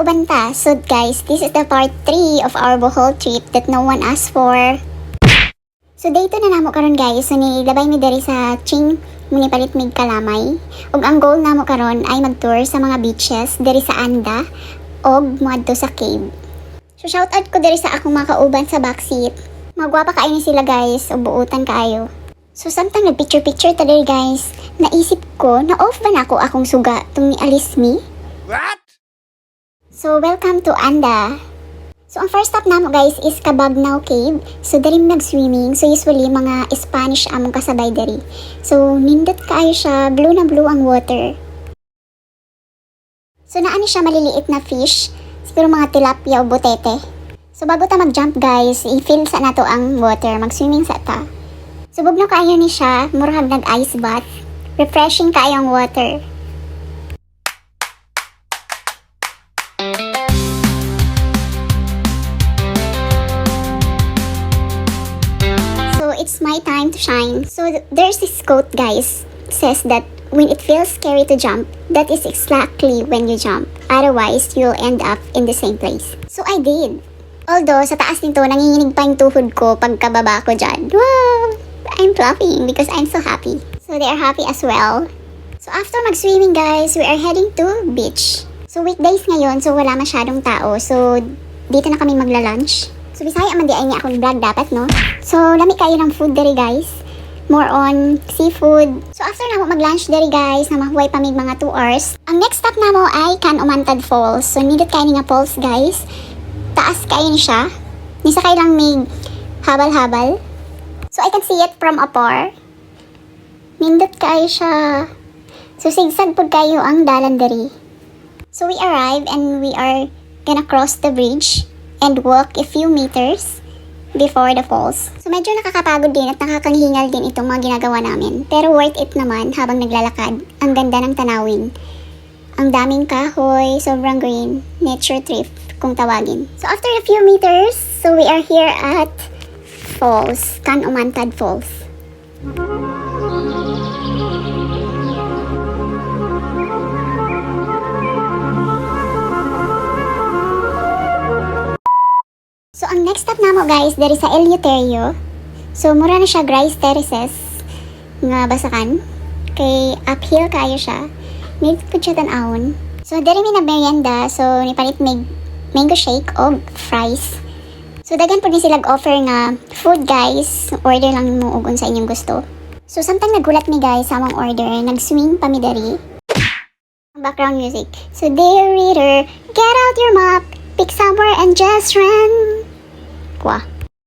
kauban ta. So guys, this is the part 3 of our Bohol trip that no one asked for. So dayto na namo karon guys. So nilabay mi diri sa Ching Munipalit mig Kalamay. Ug ang goal namo karon ay mag-tour sa mga beaches diri sa Anda og moadto sa cave. So shout out ko diri sa akong mga kauban sa backseat. Magwapa kaayo ni sila guys, ug buutan kaayo. So samtang nagpicture-picture ta diri guys, naisip ko na off ba na ako akong suga tung ni alis mi? What? So welcome to Anda. So ang first stop namo guys is Cabagnaw Cave. So diri mi nag-swimming. So usually mga Spanish among kasabay diri. So nindot kaayo siya, blue na blue ang water. So naani siya maliliit na fish, siguro mga tilapia o butete. So bago ta mag-jump guys, i-fill sa nato ang water, mag-swimming sa ta. Subog na kaayo ni siya, murag nag-ice bath. Refreshing kaayo ang water. So it's my time to shine. So there's this quote guys, says that when it feels scary to jump, that is exactly when you jump. Otherwise, you'll end up in the same place. So I did. Although sa taas nito, nanginginig pa yung tuhod ko pagkababa ko dyan. Wow! I'm clapping because I'm so happy. So they are happy as well. So after mag-swimming guys, we are heading to beach. So weekdays ngayon, so wala masyadong tao. So dito na kami magla-lunch. So bisaya man di ay niya akong vlog dapat, no? So lami kayo ng food dere guys. More on seafood. So after na mo mag-lunch dere guys, na mahuway pa mig mga 2 hours. Ang next stop na mo ay Can Umantad Falls. So nindot kayo ni nga falls guys. Taas kayo ni siya. Nisa kayo lang mig habal-habal. So I can see it from afar. Nindot kayo siya. So sigsag po kayo ang dalan diri. So we arrive and we are gonna cross the bridge and walk a few meters before the falls. So medyo nakakapagod din at nakakanghingal din itong mga ginagawa namin. Pero worth it naman habang naglalakad. Ang ganda ng tanawin. Ang daming kahoy, sobrang green. Nature trip kung tawagin. So after a few meters, so we are here at Falls, Can Umantad Falls. So ang next stop namo guys, diri sa Eleuterio. So mura na siya Grace Terraces nga basakan. Kay uphill kayo siya. Need ko siya tan-awon. So diri mi na merienda, so nipalit mig mango shake og fries. So dagan po din sila offer nga food guys. Order lang mo og unsa inyong gusto. So samtang nagulat mi guys sa among order, nag-swing pa mi diri. Background music. So dear reader, get out your map, pick somewhere and just run. Kwa.